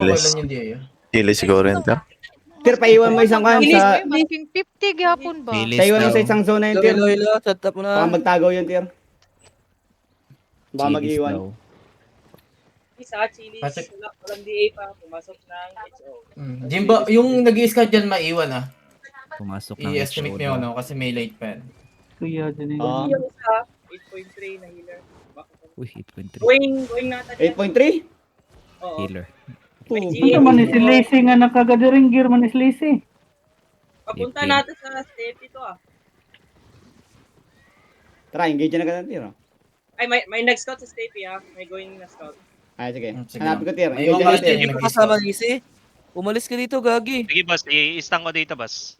Kailan yung DA? Chile siguro yun, Ter. Tir, paiwan mo isang kan sa... Masking 50 gyapon ba? Bilis Paiwan mo daw. sa isang zona yun, Hello, Tir. hello, hello. Set up mo Baka na. magtagaw yun, Tir. Baka Bilis mag-iwan. daw. Isa, Chilis, Patrick. walang DA pa, pumasok ng HO. Jimbo, yung nag-i-scout dyan maiwan ah. Pumasok ng I-estimate mo yun, no? Kasi may late pa yan. Kuya, dyan eh. Oo. Yung isa, 8.3 na healer. Uy, 8.3. Going natin yan. 8.3? Oo. Healer. May Oo. GA. Ito man is lazy nga nakagadaring gear man is lazy. Papunta Ipin. natin sa step ito ah. Tara, engage na ka, Tir. Ay, may nag-scout sa step ah. May going na scout. Ay, sige. Sige. Hanapin ko, Tir. May Engage na, umalis Tir. din. Hindi pa kasama Lisi. Umalis ka dito, Gagi. Sige boss, i-stang ko dito boss.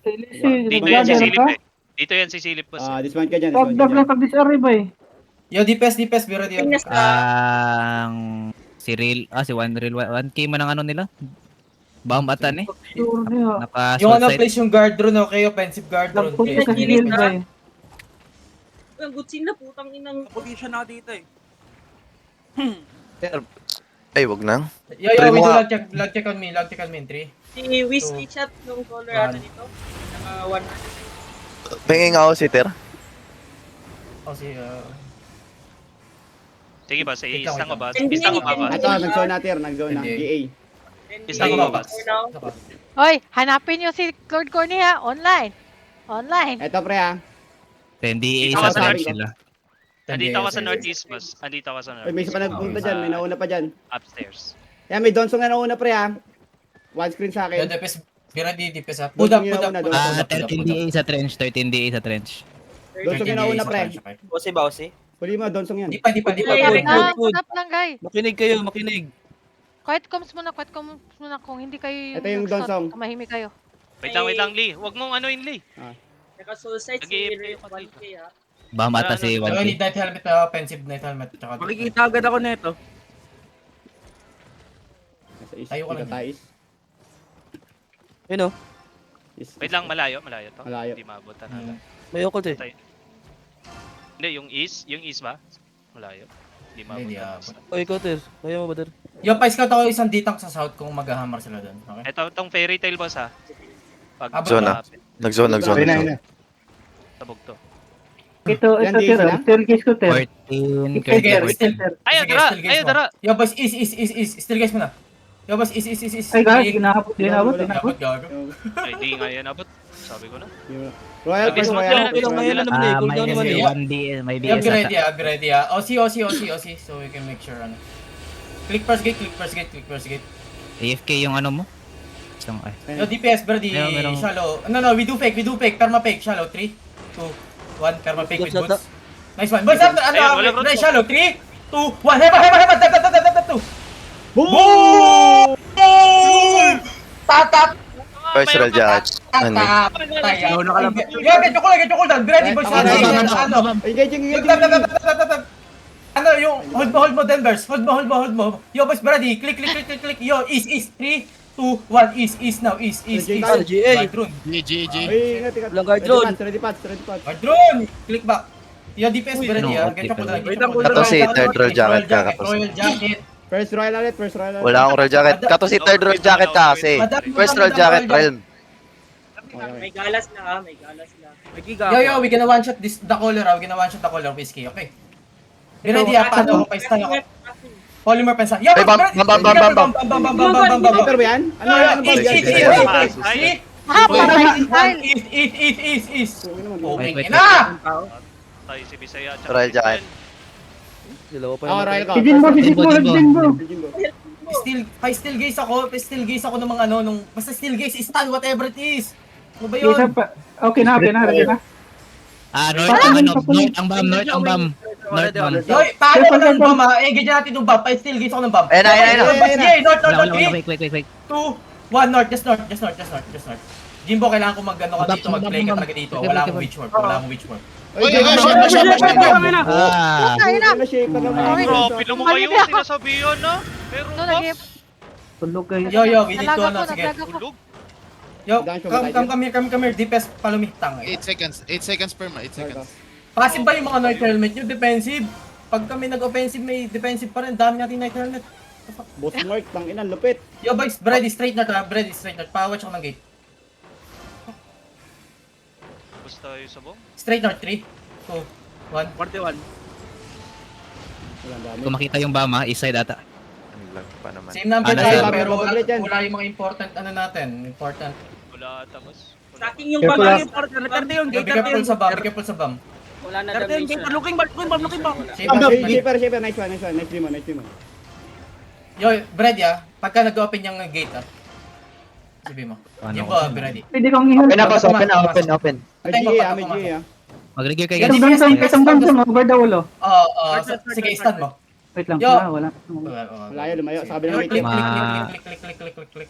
Lazy, Dito yan si nagdadara Silip ka. eh. Dito yan si Silip boss. Dismount ka dyan. Dismount ka Tagdag lang dyan. tag-disarray ba eh. Yo, DPS, biro diyo. Tingnan sa... Ang si Real, si One Real 1K man ang ano nila. Bambatan eh. Sure niya. Naka Yung ano, side. place yung guard drone, okay? Offensive guard drone. Nagpunta Place. sa gear ba eh. Ang gutsin na putang inang... Position na dito eh. Ay, wag na. Yo, Try we mo do nga. lag check on me in 3. Si Whiskey Chat nung caller ata dito. Naka 100. Pingin ako si Ter. O si, Sige boss, Wait i-stang ko boss. Hindi, I-stang ko hindi, ba boss? Ito, nag-zone na, Tir. Nag-zone na. Hindi. GA. Isa ko ba, boss? For now. Hoy, hanapin niyo si Lord Corny ha, online. Online. Ito, pre, ha. 10DA Ito sa sa side sabi ko. sila. Andito ako sa northeast boss. Andito ako sa Uy, may isa pa northeast. nagpunta dyan. May nauna pa dyan. Upstairs. Yan, may Donsong na nauna, pre, ha. One screen sa Yo, akin. DPS, biro di DPS ha. Doon Put up, yung put up, nauna, put doon. up, Ah, put up, put up, put up. 13DA sa trench, 13DA sa trench. Donsong yung nauna, pre. Bawsi, bawsi. Huli mo, Donsong yan. Di pa. Ay, Ayan ay, na, good. put up lang guys. Makinig kayo, makinig. Quiet comms muna kung hindi kayo Ito yung nag-start, Donsong. tumahimik kayo. Wait lang Lee. Huwag mong ano yun Lee. Naka soul side si Nag-i-play ako 1K ah. Bambata si Tsaka 1K. need night helmet na offensive night helmet. Tsaka Makikita agad ako neto. Nasa is. Tayo ka lang. Ika tais. Yun o. Is- Wait lang, malayo to. Malayo. Hindi maabutan natin. May okot eh. Tayo. Hindi, yung east ba? Malayo. Hindi Hindi, maabutan. O, ikaw, Ter. Kaya mo ba, Ter? Yo, pa-scout ako isang ditang sa south kung mag-hammer sila doon. Okay? Itong fairy tale boss ha. Pag Abot Zona. malapit, Nag-zone. tabog to. Ito, Yan, di sir. sila? Staircase ko, sir. 14, Sige, Sige, still. Ay, Sige, dara! still guys Ay, mo. dara! Yo, boys, is. Still guys muna. Yo, boss, is. Ay, guys, ginahapot. Abot, gago. Ay, di nga yan abot. Sabi ko na. Royal, Okay, first so Royal. okay lang, may ilan naman eh. Cool down naman eh. 1D, may Yo, BS be ata. ready ah. OC. So we can make sure ano. Click first gate. AFK yung ano mo? Isang ay. Yo, DPS, ready. Meron. Shallow. No, we do fake. Perma fake. Shallow. 3, 2, 1. Perma fake with boots. Nice one. Boys, after, Ayun, wala bro. shallow. 3, 2, 1. Heba. Tap. Boom! Boom! Tatak! First roll jacket. Ano? Yo, get your cooldown. Ready, boys. Engaging. Ano yung hold mo Denvers. Hold mo. Yo, boys, ready. Click. Yo, east. 3, 2, 1. East now. East. GA. Guard drone. Uy, ingat. Walang guard drone. Ready pads. Guard drone. Click back. Yo, DPS, ready ah. Get your cooldown. Kato si third roll jacket ka, kato si. Royal jacket. First Royal ulit. Wala akong roll jacket. Kato si third roll jacket ka kasi. First roll jacket, Realm. May galas na may galas na. May giga Yo, ako. we gonna one shot the caller. We gonna one shot the caller, Whiskey. Okay. Be ready ah. Paano ko pa-stun ako. Polymer pensa. Yo, Ay, bam. Sniper ba yan? Ano yan? Ano ba yan? Ah, patay style. East. Wait, wait, Na! Tayo si Bisaya. tsaka Royal si jacket. Ben. Dalawa pa Oh, yung Royal ka. Si Jinbo. Still gaze ako ng mga ano, nung, basta still gaze, stun, whatever it is. Ano ba yun? Isa pa. Okay na. Ah, north ang bam. North bam. Yo, paano ko ng bomb ha? Eh, ganyan natin yung bomb. Still gaze ako ng bomb. Ayun na. North, Wala, 3, wait. 2, 1, north, just north. Jimbo, kailangan ko mag-ano ka dito, mag-play ka talaga dito. Wala akong witch warp. Uy, Ah, Shake na naman. Bro, pino mo kayo sinasabihan na. Pero Ito, boss. nag- Tulog kayo. Yo, we need to Nalaga ano, ko, sige. naglaga ko. Tulog. Yo, come here, DPS, palumitang. 8 seconds per 8 seconds. Passive ba yung mga night helmet nyo? Defensive? Pag kami nag-offensive, may defensive pa rin. Dami natin night helmet. Boss Mark, tangina, lupit. Yo, boys, Brady, straight north ha. Brady, straight north. Pawatch ako ng gate. Basta tayo sa bong. Straight north, 3, 2, 1. 41. Walang dami. Kung makita yung Bama, east side ata. Ang lag pa naman. Same number Ano, tayo, sir? pero wala, Babalik yan. wala yung mga important ano natin. Important. Wala ata, boss. Sa akin yung Careful, baba ah. yung part. Yung Yo, be careful sa bomb, be careful sa bomb. Wala na 30 yung damage gate. na. Looking back. Looking back. Shaper, nice one. Nice dream. Yo, Brady ah, pagka nag-open yung gate ah. Sabi mo. Ano Yung ko? ba, Brady? Pwede kong ihal. Open na, boss. Open. May GA, may GA. Mag-regear kayo Yes, guys. yes, yes. Itong over the ulo. Oo, sige, stun mo. Wait lang. Yo. Wala. Wala yun, lumayo. Sabi Yo, ng click, wait. click.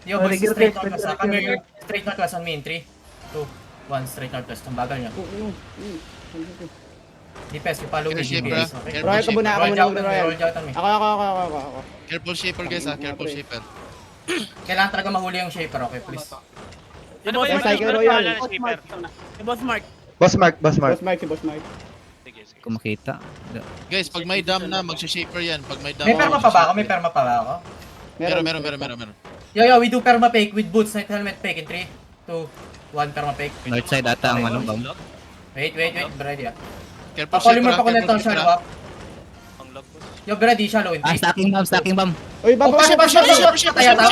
Yo, boys, Regear, straight regear, northwest. regear, Kami regear. straight northwest on me in 3, 2, 1, straight northwest. Ang bagal niya. Defense, you follow me. Careful, Jimmy, guys, okay? careful. Royal ka muna, ako Roll muna out on muna me, Royal. roll out on me. Ako. Careful shaper guys ha, careful shaper. Kailangan talaga mahuli yung shaper, okay, please. Ano ba yung Cycle ano Royal. pangalan ng shipper? Boss Mark. Boss Mark. Boss Mark. Sige, sige. Kung makita. Guys, pag may dam na, magsha-shaper yan. Pag may dam May perma pa ba ako? May perma pa ba ako? Meron. Yo, we do perma fake with boots, night helmet fake in 3, 2, 1, perma fake. North side ata ang ano, bomb. Wait, Brady ah. Careful Pakuli mo shaper pa ko nito ang shaper. shallow up. Ang lag, boss. Yo, Brady, shallow in 3. Stacking bomb. Uy, Oh, baba. Kaya tao.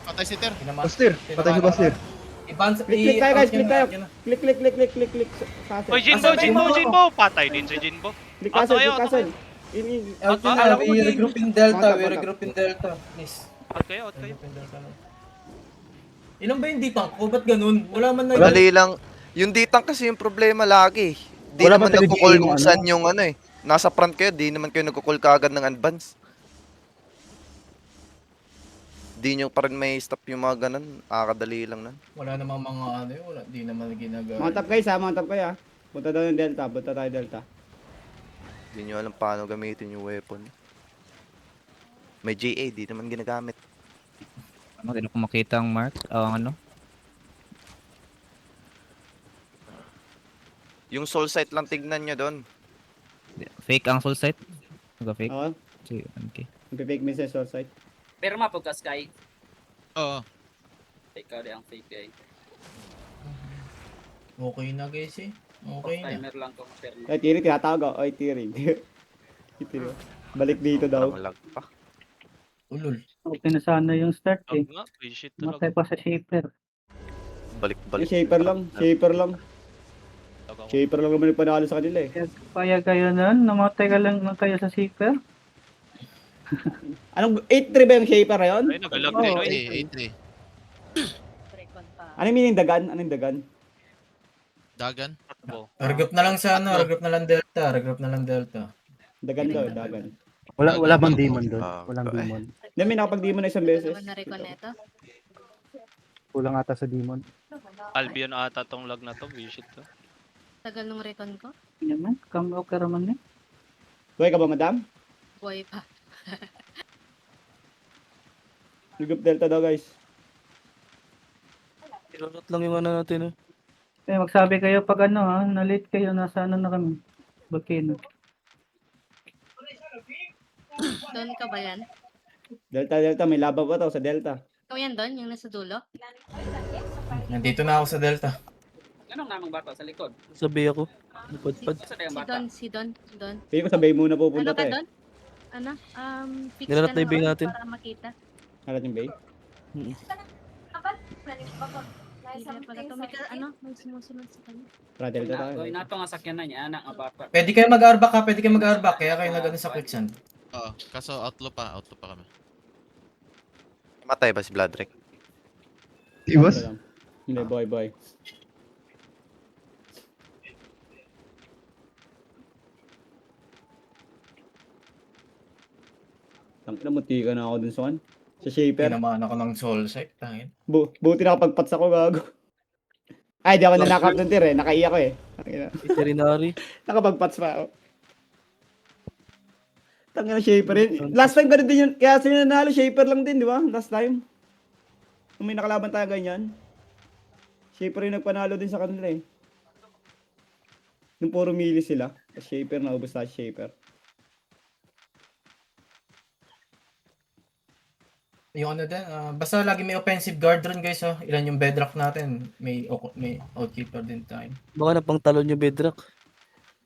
Patay si Ter. Bastir. Patay si Bastir. Click tayo guys, click tayo. Click. Oy, Jinbo! Patay din si Jinbo. Click Auto castle, kayo, click auto castle. We regroup in Delta, Please. Out kayo. Ilan ba yung ditang ko? Ba't ganun? Wala man na Dali lang. Yung ditang kasi yung problema lagi. Di Wala naman ba talaga nagkukol yung kung ano? saan yung ano eh. Nasa front kayo, di naman kayo nagkukol kaagad ng advance. Di nyo pa rin may stop yung mga ganun. Akadali lang nan. Wala namang mga ano yun. Wala. Di naman ginagawa. Mount up guys ha, mount up kayo ha. Punta daw ng Delta, punta tayo Delta. Di nyo alam paano gamitin yung weapon. May JA, di naman ginagamit. Hindi ko makita ang mark. Ang ano. Yung soul sight lang tignan nyo doon. Fake ang soul sight. Nag-fake. Oo, Si okay. mag-fake message or site. Pero mapagka Sky. Oo. Ikaw di ang fake guy. Okay na guys eh. Okay na. Timer lang kung perma. Ay, Tiri, tinatawag ako. Ay, Tiri. Tiri. Balik dito daw. Parang lag pa. Ulul. Okay na sana yung start eh. Lag nga, shit Matay talaga. pa sa shaper. Balik-balik. Shaper lang. Lag ako. Shaper lang naman yung panalo sa kanila eh. Kaya kayo nun, namatay ka lang kayo sa shaper. Anong 8-3 ba yung shaper na yun? Ay, nagalag din. Oo. Oy. 8-3. Anong meaning dagan? Anong dagan? Dagan. Takbo. Regroup na lang sa ano. Regroup na lang Delta. Dagan daw, dagan. Wala bang demon doon? Ah, Walang okay. demon. Hindi, may nakapag-demon na isang beses. Kulang ata sa demon. Albion ata tong lag na to. Shit to. Tagal nung recon ko. Yan man, come okay raman eh. Buhay ka ba, madam? Buhay pa. Regroup Delta daw, guys. Ilunot lang yung ano natin eh. Eh, magsabi kayo pag ano ha, na-late kayo, nasa ano na kami. Volcano. Doon ka ba yan? Delta, may laban pa to sa Delta. Ikaw yan doon, yung nasa dulo? Nandito na ako sa Delta. Anong namang bata sa likod? Sabi ako. Napadpad. Sa tayong Si bata. si Don. Pili ko sabay muna pupunta Ano ka to eh. doon? Ano? Fix Nilalat ka na yung bay oras natin. para makita. Halat yung bay. Hindi pala to. May ano? May sumusunod sa kanya. Para Delta tayo. Gawin nato nga sakyan na niya, anak nga bata. Pwede kayo mag-arbak ha. Pwede kayo mag-arbak. Kaya kayo nag-ano sa quicksand. Oo. Kaso outlaw pa kami. Matay ba si Bloodrek? Iwas? Hindi, boy. Tangina, munti ka na ako dun sa kan. Sa shaper. Tinamaan ako ng soul sight. Tangin. Buti nakapagpats ako, gago. Ay, di ako nanakap dun, Tir eh. Nakaiyak ko eh. Tangina. Veterinary. Nakapagpats pa ako. Tangina, shaper yun. Last time ganun din yun. Kaya sila nanalo, shaper lang din, di ba? Last time. Kung may nakalaban tayo ganyan. Shaper yung nagpanalo din sa kanila eh. Nung puro mili sila. Shaper, naubos na shaper. Yung ano din, basta lagi may offensive guard rin guys ha. Ilan yung bedrock natin. May outkeeper din tayo. Baka na pang talon yung bedrock.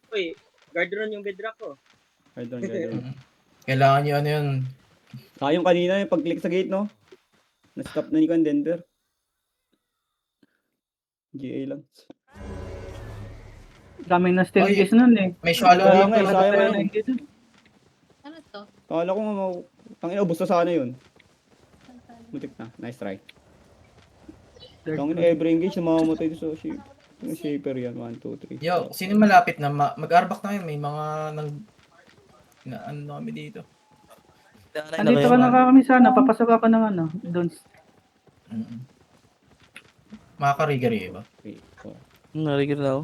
Uy, guard ron yung bedrock ko. Right on, right on. Kailangan nyo ano yun. Yung kanina yung pag-click sa gate, no? Na-stop na ni Denver. GA lang. Daming na steal Oy, case nun eh. May shallow Kaya dito. nga, sayang nga. Ano to? Kala ko nga, tangina, ubos na sana yun. Butik na. Nice try. Tangina, every engage, mamamatay sa shape. Yung shaper yan, 1, 2, 3. Yo, sino malapit na mag-arbak na yun? May mga ano kami dito. Andito ka na kami sana, papasok ako ng ano, doon. Makakarigari ba? 3, 4, Narigil na ako.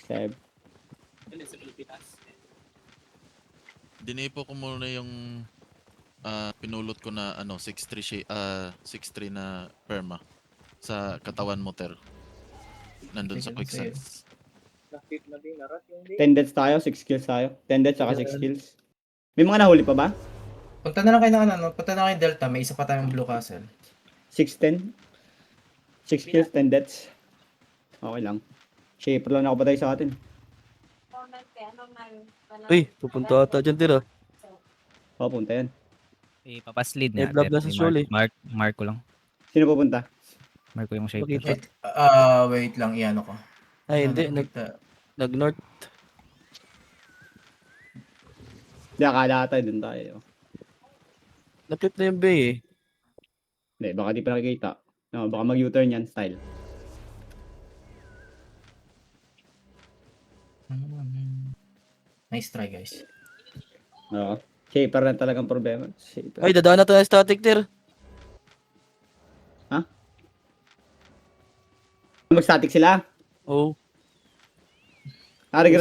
7. Dinipo ko muna yung pinulot ko na 6-3 na perma sa katawan mo, Ter. Nandun sa quick sense. Nakit na din, narat yung day. 10 deaths tayo, 6 kills tayo. 10 deaths saka 6 kills. May mga nahuli pa ba? Punta na lang kayo ng ano, punta na kayo Delta, may isa pa tayong Blue Castle. 6, 10. 6 kills, 10 deaths. Okay lang. Shaper lang nakapatay sa atin. Uy, pupunta ata dyan, Ter. Oo, punta yan. Ipapaslid Eh, na. blab na sa Sol, eh. Mark ko lang. Sino pupunta? Mark ko yung shape. Makita. Wait lang, iano ko. Ay, hindi. Nag-north. Hindi, akala tayo dun tayo. Napip na yung bay eh. Hindi, baka di pa nakikita. No, baka mag-U-turn yan, style. Nice try guys. Oo. Shaper na talagang problema. Shaper. Ay, dadaan na tayo ng static, Ter. Mag-static sila? Oh. Nakarigil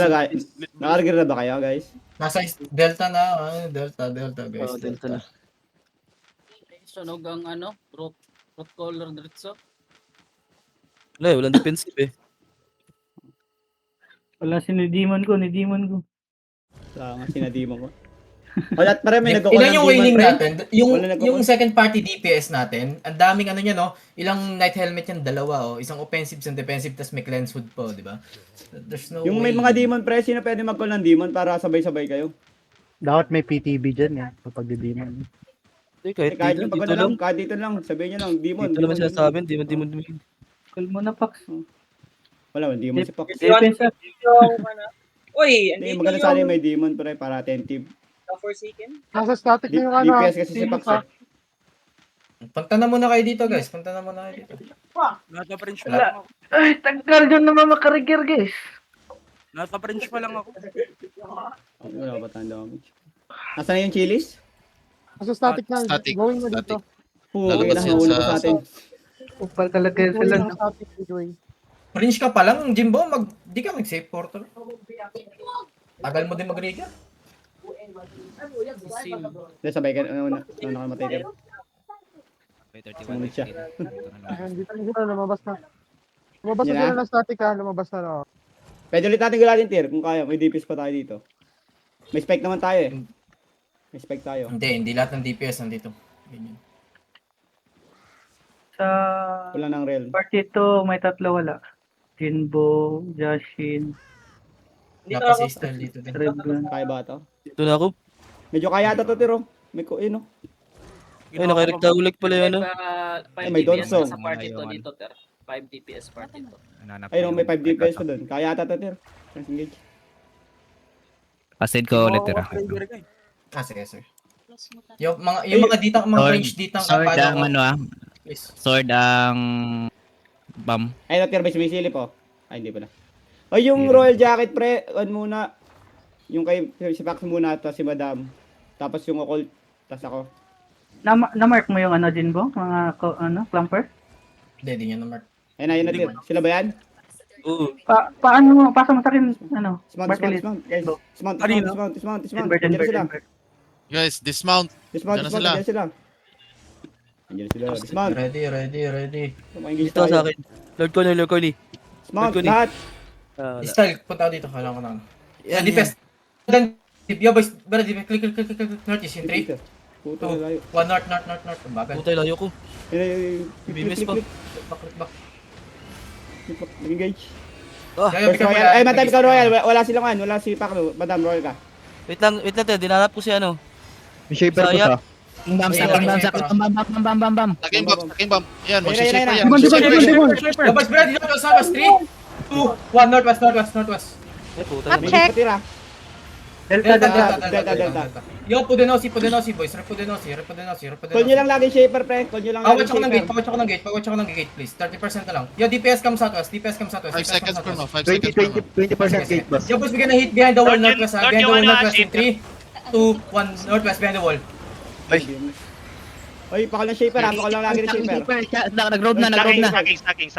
na ba kayo, guys? Nasa Delta na, Delta guys. Oh, Delta na. Sunog ang ano, root collar diretso. Wala, walang defensive eh. Wala sinidimon ko. Wala nga sinadimon ko. Wala, marami nag-call Ilan yung wailing natin? Wala nagko-call. Yung second party DPS natin, ang daming ano niya no, ilang night helmet yan, dalawa isang offensive, isang defensive, tas may cleanse hood po, di ba? There's no Yung way. may mga demon press, na pwede mag-call ng demon para sabay-sabay kayo. Dapat may PTB dyan yan, kapag di-demon. Kahit Kahit dito, yung pag dito lang. kahit dito lang, sabihin nyo lang, demon. Dito naman sinasabi, demon. Call mo na, Pax. Wala, demon si Fox. Defense up. Yung ano. Uy, Hindi, andito maganda sana yung may demon pre, para attentive. Forsaken. Nasa static na yung ano. DPS kasi si Fox. Punta na muna kayo dito guys, punta na muna kayo dito. Naka-French pa lang ako. Ay, tanggal dyan naman makarigir, guys. Naka-French pa lang ako. Wala ba tayong damage? Nasaan na yung chilies? Nasa static na. Static. Static. Okay Lalabas na, yan nahulog sa- ko sa atin. Upal talaga sila. Fringe ka pa lang, Jimbo, di ka mag-save portal. Tagal mo din mag-rigger. Hindi, sabay ka, ano nakamatay ka. Sumunod siya. Dito na sila, lumabas na. Lumabas Yan na sila na? ng static ha, lumabas na. No. Pwede ulit natin gulatin tier, kung kaya, may DPS pa tayo dito. May spike naman tayo eh. May spike tayo. Hindi lahat ng DPS nandito. Ganyan. Sa Wala ng realm. party 2, may tatlo wala. Jinbo, Jashin, Dito ako. Napasistal dito din. Reblan. Kaya ba ito? Dito na ako. Medyo kaya ata to tiro. May yun oh. Ay, naka-recta ulit pala yun. Ay, may Donsong. Sa party to dito, Ter. 5 DPS party to. Ayun, may 5 DPS pa doon. Kaya ata to tiro. Let's engage. Pasid ko ulit, tira. Sige sir. Yung mga dito, mga range dito ang Sword kapalo ang ko. ano Please. Sword ang bomb. Ay, no, tiro may sumisilip oh. Ay, hindi pala. Ay, yung Royal Jacket pre, muna. Yung kay si Pax muna, tapos si Madam. Tapos yung occult, tapos ako. Na-mark mo yung ano, Jinbo? Mga clumper? Hindi, di niya na-mark. Ayun na, Tir. Sila ba yan? Oo. Paano mo? Pasa mo sa akin, ano? Dismount, mark dismount, ulit. dismount. Guys, dismount, Kanina? dismount. Denver, Diyan Denver, sila. Denver. Guys, dismount. Dismount, Diyan na dismount, sila. diyan sila. Andiyan sila, dismount. Ready. Tumangin Dito sa akin. Lord Connie. Dismount, Balcony. lahat. Style, punta ako dito. Kailangan ko na. Yan, DPS. Then, yo boys, bara DPS. Click. Notice yung 3, Puta, 2, layo. 1 north, north, north, north. Ang bagal. Puta, layo ko. Click, Bimis pa. Click back. Engage. Ah, Yayo, First bigyan mo Royal. lang. Ay, madam ka Royal. Wala silang ano. Wala si Paclo. Madam, Royal ka. wait lang, Ted. Dinanap ko si ano. May shaper ko siya. Bam, bam, bam. Taking bomb, taking bomb. Yan, Ayun, mag-shaper ayun, yan. ayun. mag-shaper yan. Yo, boys, Brad, dito, northwest, 3, 2, 1, northwest, northwest, northwest. Eh, puta. Map May check. patira. Delta, Delta. Yo, Pudenosi, boys. Repudenosi. Call nyo lang lagi shaper, pre. Call nyo lang lagi Pawatch ako ng gate, shaper. pawatch ako ng gate, please. 30% na lang. Yo, DPS come southwest. 5 seconds per mo, 5 seconds per mo. 20% gate boss. Yo, boys, we're gonna hit behind the wall, North northwest, yung- behind the wall, north yung northwest, in ano, 3, 2, 1, northwest, behind the wall. Oy, pakal ng shaper ha. Pakal lang lagi ng shaper. Nag-road na. Stacking.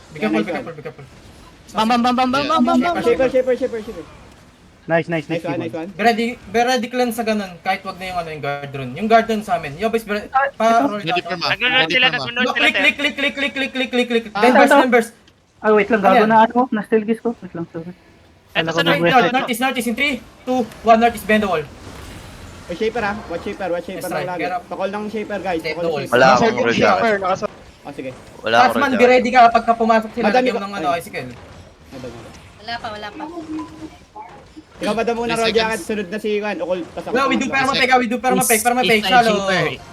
Be careful. Bam. Shaper. Nice, Nice one. Beredi cleanse sa ganun, kahit wag na yung ano yung guard rune. Yung guard rune sa amin. Yo, boys, pa-roll Ready down. per ma. Nag-north Ready sila, per ma. nag-north No, sila, click. Ah, Members. Ah, wait lang, gago na ano, na-steal kiss ko. Wait lang, sorry. Eto Kala ko sa nag- north. Northeast in 3, 2, 1, northeast, behind the wall. Oy, shaper ha. Watch shaper Yes, lang right. lagi. Get up. Pakal ng shaper, guys. Take Pakal the ng wall. shaper. Wala akong roll jacket. Oh, sige. Wala akong Tatsman, roll be jacket. ready ka pagka pumasok sila. Madami Lagyan mo ka- ng ano, icicle. Wala pa. Ikaw madam muna 3 roll jacket. seconds. Sunod na si Juan. Okol. No, we do perma-peg. Shallow.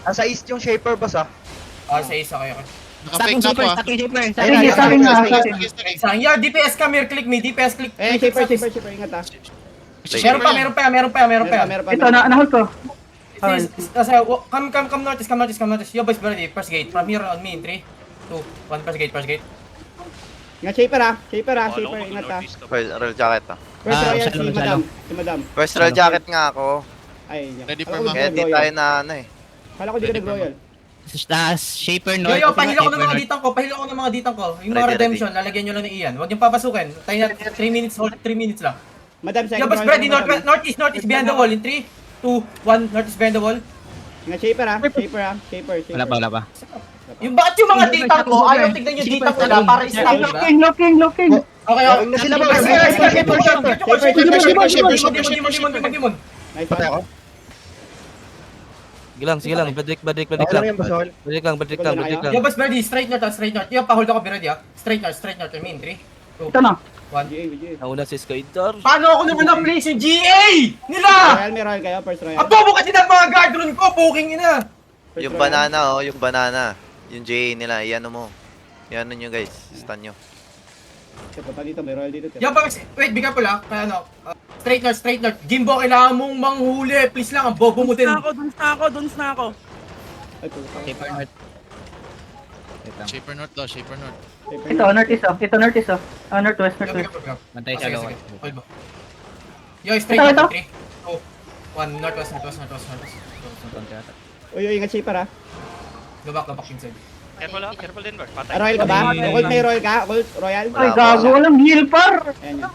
Asa east yung shaper, boss ha. Ah, sa isa kayo. Stacking Naka-fake na shaper, ako ah. stacking shaper. Sige, sa akin na. Isang, yeah, DPS come here, click me, DPS click. Eh, shaper. Ingat ha. Meron pa. Meron pa. Ito, na-hold ko. Come notice. Yo, boys, ready, first gate. From here on me in 3, 2, 1, first gate. Ingat shaper ha. Kala ko Ingat ha. mag-northeast ka. Roll jacket ah. First royal shallow. si madam. First roll jacket nga ako. Ay, Ready Kala for ko ma. di Kaya ka di nag-royal. tayo na ano eh. Kala ko di ka nag-royal. Shaper Yo, north. pahila ko ng mga Shaper north. ditang ko. Yung mga Ready. redemption, lalagyan nyo lang ni Ian. Huwag niyong papasukin. Tayo na 3 minutes, hold 3 minutes lang. Madam, Yo, second boys, royal ready, si madam. northeast, behind the wall in 3, 2, 1, northeast, behind the wall. Ingat shaper ha. Shaper. Wala pa. Yung bakit yung mga ditang ko, ayaw tignan yung ditang ko na para i-stop, diba? Looking. Okay, okay. Sila ba? Demon. Nice one. Sige lang. Badrik lang. Badrik lang. Yo, boys, ready, straight north. Yo, pa-hold ako, be ready ah. Straight north, I mean, 3, 2, Ito na. 1. Nauna si Skydar. Paano ako naman na-place yung GA nila? May royal kayo, first royal. Abobo kasi ng mga guard rune ko, puking ina. First Yung royal. banana oh, yung banana. Yung JA nila, iano mo. Iano nyo guys, stun nyo. Punta dito, may royal dito. Yo, boys, wait, bigyan ko lang. Kaya ano, straight north. Jimbo, kailangan mong manghuli. Please lang, ang bobo mo din. Doon na ako. Ay, puta. Shaper north. Wait lang. Shaper north daw, shaper north. Ito, northeast. Northwest. Yo, bigyan ko lang. Bantay Sige, shallow. sige. Hold mo. Yo, straight Ito. north, 3, 2, 1, northwest. Uy, ingat shaper ha. Go back inside. Careful din, Bert. Royal ka ba? Occult may royal ka? Occult, royal? Ay, gago. Walang heal par. Ayan yun.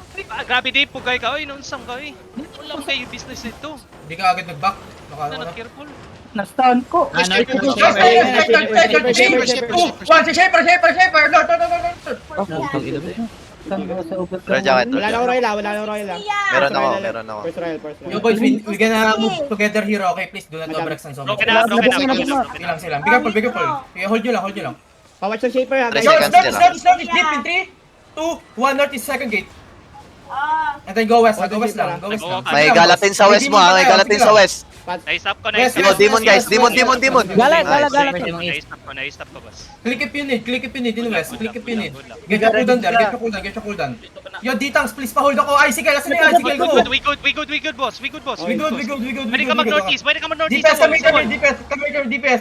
Grabe di, pugay ka. Oy, nonsang ka eh. Wala kayo business nito. Hindi ka agad nag-back. Baka Ano, ano. careful. Na-stun ko. North. Shaper. North. Putang ina mo. Saan ba sa ubot Roll jacket, Wala na royal ha, wala na royal ha. Meron ako. First royal. Yo, boys, we gonna move together here, okay? Please do not overextend so much. Broken up. Silang. Bigyan po. Okay, hold nyo lang. Pawatch ng shaper ha. Tres Yo, seconds north, deep in 3, 2, 1, north is second gate. And then go west lang. May galatin sa west mo ha, may galatin sa west. Na-stop ko. Yes, Yo, demon guys, demon. Galat. Na-stop ko, boss. Click if you need in west. Get your cooldown. Yo, Ditang, please pa-hold ako. Ay, sige, last na yung icicle ko. We good, boss. We good. Pwede ka mag-northeast.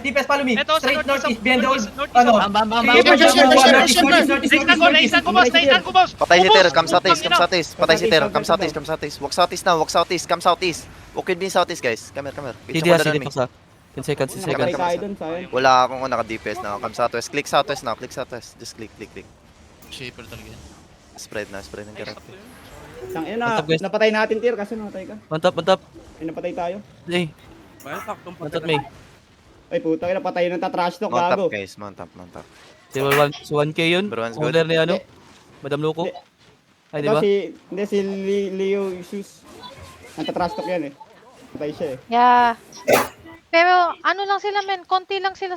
DPS, follow me. Ito, sa Straight northeast, northeast, behind the northeast, wall. northeast. Ano? Bam. Naisan ko, boss. Patay si Ter, come southeast. Patay si Ter, come southeast. Walk southeast, come southeast. Walk with me southeast guys. Come here. CD pa sa. 10 seconds. Patay tayo dun, sayang. Wala akong naka-DPS na. Come southwest. Click southwest now. Just click. Shaper talaga yan. Spread ng character. Tangina na, Mantap, guys. napatay natin tier kasi namatay ka. Mantap. Ay, napatay tayo. Eh. Mantap may. Ay, puta, napatay ng tatrash talk, Mount gago. up guys, mount up. Si 1K yun. Everyone's good. Holder ni ano. Madam Loco. Ay, di ba? Si Leo Isus. Ang tatrash talk yan eh. Patay siya eh. Yeah. Pero ano lang sila men, konti lang sila